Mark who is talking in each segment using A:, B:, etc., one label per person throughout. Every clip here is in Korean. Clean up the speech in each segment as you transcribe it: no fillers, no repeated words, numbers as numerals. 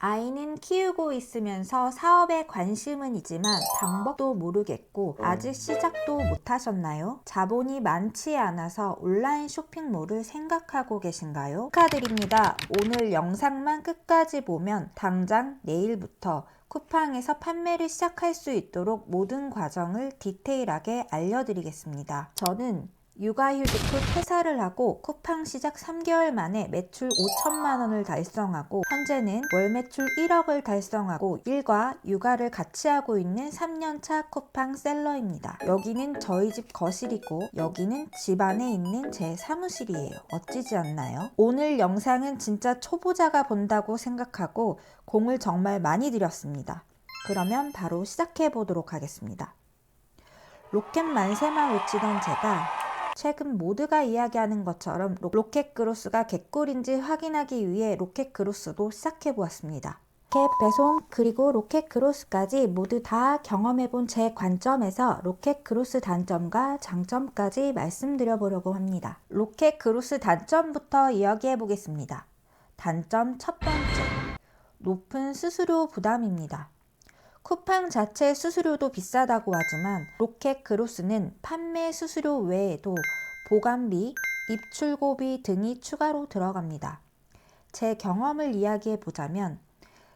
A: 아이는 키우고 있으면서 사업에 관심은 있지만 방법도 모르겠고 아직 시작도 못하셨나요? 자본이 많지 않아서 온라인 쇼핑몰을 생각하고 계신가요? 축하드립니다. 오늘 영상만 끝까지 보면 당장 내일부터 쿠팡에서 판매를 시작할 수 있도록 모든 과정을 디테일하게 알려드리겠습니다. 저는 육아휴직 후 퇴사를 하고 쿠팡 시작 3개월 만에 매출 5천만 원을 달성하고 현재는 월 매출 1억을 달성하고 일과 육아를 같이 하고 있는 3년차 쿠팡 셀러입니다. 여기는 저희 집 거실이고 여기는 집 안에 있는 제 사무실이에요. 멋지지 않나요? 오늘 영상은 진짜 초보자가 본다고 생각하고 공을 정말 많이 들였습니다. 그러면 바로 시작해 보도록 하겠습니다. 로켓 만세만 외치던 제가 최근 모두가 이야기하는 것처럼 로켓그로스가 개꿀인지 확인하기 위해 로켓그로스도 시작해보았습니다. 로켓 배송 그리고 로켓그로스까지 모두 다 경험해본 제 관점에서 로켓그로스 단점과 장점까지 말씀드려보려고 합니다. 로켓그로스 단점부터 이야기해보겠습니다. 단점 첫 번째, 높은 수수료 부담입니다. 쿠팡 자체 수수료도 비싸다고 하지만 로켓그로스는 판매 수수료 외에도 보관비, 입출고비 등이 추가로 들어갑니다. 제 경험을 이야기해 보자면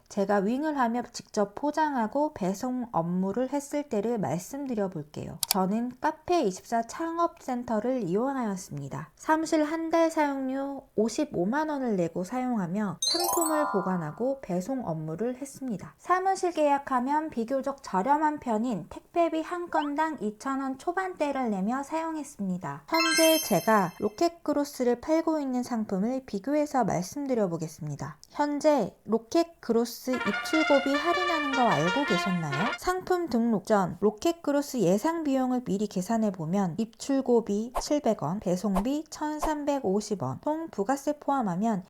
A: 제가 윙을 하며 직접 포장하고 배송 업무를 했을 때를 말씀드려 볼게요. 저는 카페24 창업센터를 이용하였습니다. 사무실 한 달 사용료 55만 원을 내고 사용하며 상품을 보관하고 배송 업무를 했습니다. 사무실 계약하면 비교적 저렴한 편인 택배비 한 건당 2,000원 초반대를 내며 사용했습니다. 현재 제가 로켓그로스를 팔고 있는 상품을 비교해서 말씀드려 보겠습니다. 현재 로켓그로스 입출고비 할인하는 거 알고 계셨나요? 상품 등록 전 로켓그로스 예상 비용을 미리 계산해 보면 입출고비 700원, 배송비 1,350원, 총 부가세 포함하면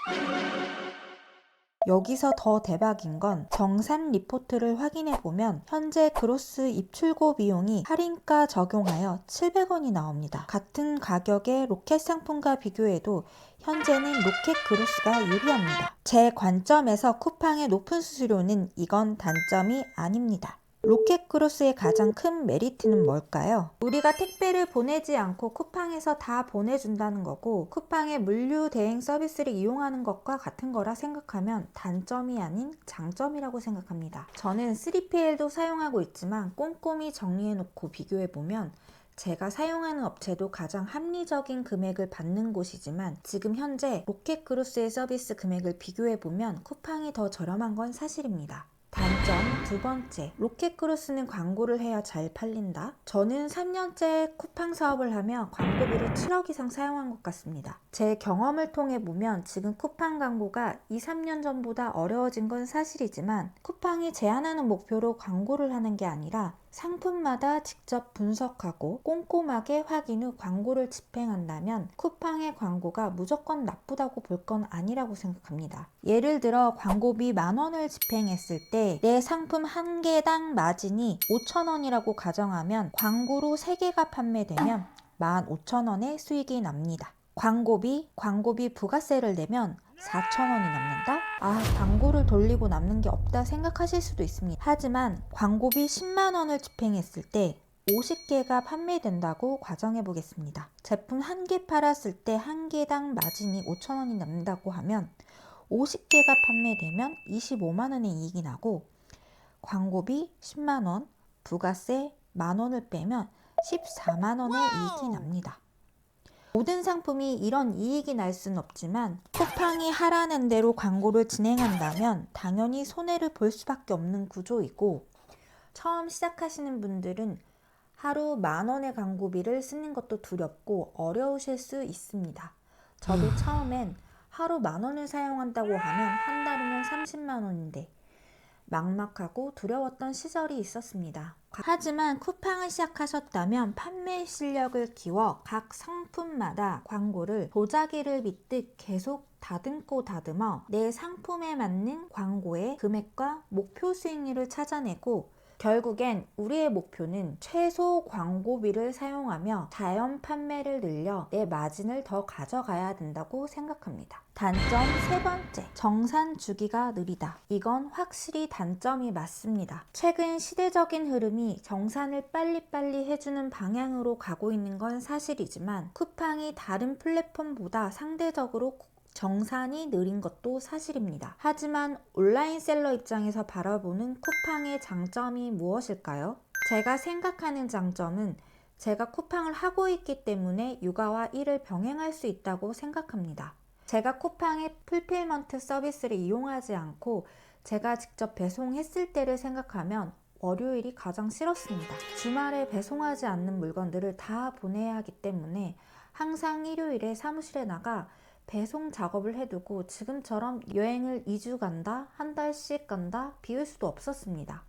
A: 여기서 더 대박인 건 정산 리포트를 확인해 보면 현재 그로스 입출고 비용이 할인가 적용하여 700원이 나옵니다. 같은 가격의 로켓 상품과 비교해도 현재는 로켓 그로스가 유리합니다. 제 관점에서 쿠팡의 높은 수수료는 이건 단점이 아닙니다. 로켓그로스의 가장 큰 메리트는 뭘까요? 우리가 택배를 보내지 않고 쿠팡에서 다 보내준다는 거고 쿠팡의 물류 대행 서비스를 이용하는 것과 같은 거라 생각하면 단점이 아닌 장점이라고 생각합니다. 저는 3PL도 사용하고 있지만 꼼꼼히 정리해놓고 비교해보면 제가 사용하는 업체도 가장 합리적인 금액을 받는 곳이지만 지금 현재 로켓그로스의 서비스 금액을 비교해보면 쿠팡이 더 저렴한 건 사실입니다. 단점 두 번째, 로켓그로스는 광고를 해야 잘 팔린다? 저는 3년째 쿠팡 사업을 하며 광고비를 7억 이상 사용한 것 같습니다. 제 경험을 통해 보면 지금 쿠팡 광고가 2, 3년 전보다 어려워진 건 사실이지만 쿠팡이 제안하는 목표로 광고를 하는 게 아니라 상품마다 직접 분석하고 꼼꼼하게 확인 후 광고를 집행한다면 쿠팡의 광고가 무조건 나쁘다고 볼 건 아니라고 생각합니다. 예를 들어 광고비 10,000원을 집행했을 때 내 상품 한 개당 마진이 5,000원이라고 가정하면 광고로 3개가 판매되면 15,000원의 수익이 납니다. 광고비 부가세를 내면 4,000원이 남는다? 광고를 돌리고 남는 게 없다 생각하실 수도 있습니다. 하지만 광고비 10만원을 집행했을 때 50개가 판매된다고 가정해 보겠습니다. 제품 1개 팔았을 때 1개당 마진이 5,000원이 남는다고 하면 50개가 판매되면 25만원의 이익이 나고 광고비 10만원, 부가세 만원을 빼면 14만원의 이익이 납니다. 모든 상품이 이런 이익이 날 수는 없지만 쿠팡이 하라는 대로 광고를 진행한다면 당연히 손해를 볼 수밖에 없는 구조이고 처음 시작하시는 분들은 하루 10,000원의 광고비를 쓰는 것도 두렵고 어려우실 수 있습니다. 저도 처음엔 하루 10,000원을 사용한다고 하면 한 달이면 30만원인데 막막하고 두려웠던 시절이 있었습니다. 하지만 쿠팡을 시작하셨다면 판매 실력을 키워 각 상품마다 광고를 도자기를 빗듯 계속 다듬어 내 상품에 맞는 광고의 금액과 목표 수익률을 찾아내고 결국엔 우리의 목표는 최소 광고비를 사용하며 자연 판매를 늘려 내 마진을 더 가져가야 된다고 생각합니다. 단점 세 번째, 정산 주기가 느리다. 이건 확실히 단점이 맞습니다. 최근 시대적인 흐름이 정산을 빨리빨리 해주는 방향으로 가고 있는 건 사실이지만 쿠팡이 다른 플랫폼보다 상대적으로 정산이 느린 것도 사실입니다. 하지만 온라인 셀러 입장에서 바라보는 쿠팡의 장점이 무엇일까요? 제가 생각하는 장점은 제가 쿠팡을 하고 있기 때문에 육아와 일을 병행할 수 있다고 생각합니다. 제가 쿠팡의 풀필먼트 서비스를 이용하지 않고 제가 직접 배송했을 때를 생각하면 월요일이 가장 싫었습니다. 주말에 배송하지 않는 물건들을 다 보내야 하기 때문에 항상 일요일에 사무실에 나가 배송 작업을 해두고 지금처럼 여행을 2주 간다, 한 달씩 간다 비울 수도 없었습니다.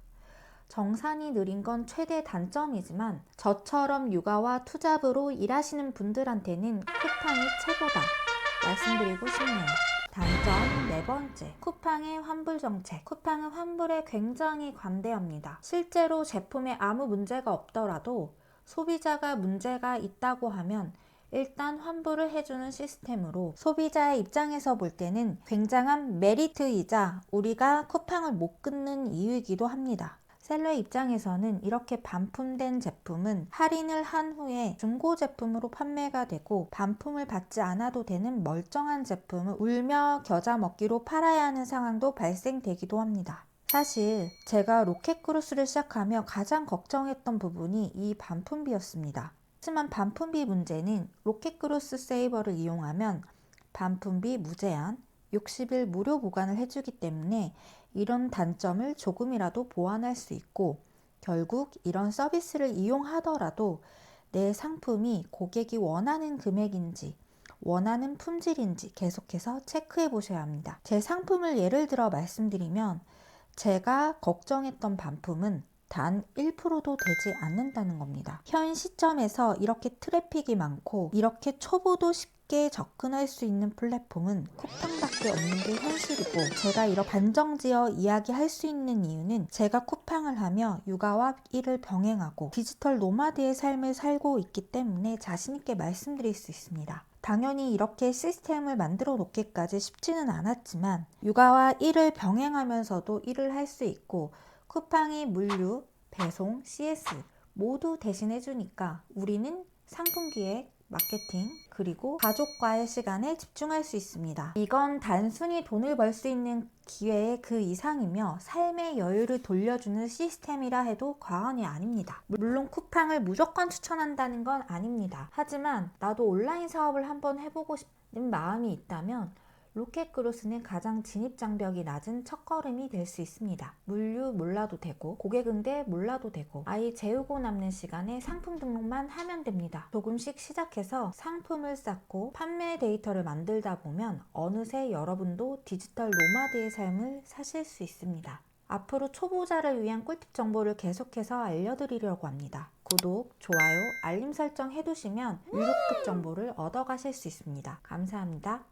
A: 정산이 느린 건 최대 단점이지만 저처럼 육아와 투잡으로 일하시는 분들한테는 쿠팡이 최고다 말씀드리고 싶네요. 단점 네 번째, 쿠팡의 환불 정책. 쿠팡은 환불에 굉장히 관대합니다. 실제로 제품에 아무 문제가 없더라도 소비자가 문제가 있다고 하면 일단 환불을 해주는 시스템으로 소비자의 입장에서 볼 때는 굉장한 메리트이자 우리가 쿠팡을 못 끊는 이유이기도 합니다. 셀러의 입장에서는 이렇게 반품된 제품은 할인을 한 후에 중고 제품으로 판매가 되고 반품을 받지 않아도 되는 멀쩡한 제품을 울며 겨자 먹기로 팔아야 하는 상황도 발생되기도 합니다. 사실 제가 로켓크루스를 시작하며 가장 걱정했던 부분이 이 반품비였습니다. 하지만 반품비 문제는 로켓크루스 세이버를 이용하면 반품비 무제한, 60일 무료 보관을 해주기 때문에 이런 단점을 조금이라도 보완할 수 있고 결국 이런 서비스를 이용하더라도 내 상품이 고객이 원하는 금액인지 원하는 품질인지 계속해서 체크해 보셔야 합니다. 제 상품을 예를 들어 말씀드리면 제가 걱정했던 반품은 단 1%도 되지 않는다는 겁니다. 현 시점에서 이렇게 트래픽이 많고 이렇게 초보도 쉽게 접근할 수 있는 플랫폼은 쿠팡밖에 없는 게 현실이고 제가 이렇게 단정지어 이야기할 수 있는 이유는 제가 쿠팡을 하며 육아와 일을 병행하고 디지털 노마드의 삶을 살고 있기 때문에 자신있게 말씀드릴 수 있습니다. 당연히 이렇게 시스템을 만들어 놓기까지 쉽지는 않았지만 육아와 일을 병행하면서도 일을 할 수 있고 쿠팡이 물류, 배송, CS 모두 대신해 주니까 우리는 상품 기획, 마케팅, 그리고 가족과의 시간에 집중할 수 있습니다. 이건 단순히 돈을 벌 수 있는 기회의 그 이상이며 삶의 여유를 돌려주는 시스템이라 해도 과언이 아닙니다. 물론 쿠팡을 무조건 추천한다는 건 아닙니다. 하지만 나도 온라인 사업을 한번 해보고 싶은 마음이 있다면 로켓크루스는 가장 진입장벽이 낮은 첫걸음이 될 수 있습니다. 물류 몰라도 되고 고객 응대 몰라도 되고 아이 재우고 남는 시간에 상품 등록만 하면 됩니다. 조금씩 시작해서 상품을 쌓고 판매 데이터를 만들다 보면 어느새 여러분도 디지털 노마드의 삶을 사실 수 있습니다. 앞으로 초보자를 위한 꿀팁 정보를 계속해서 알려드리려고 합니다. 구독, 좋아요, 알림 설정 해두시면 유료급 정보를 얻어가실 수 있습니다. 감사합니다.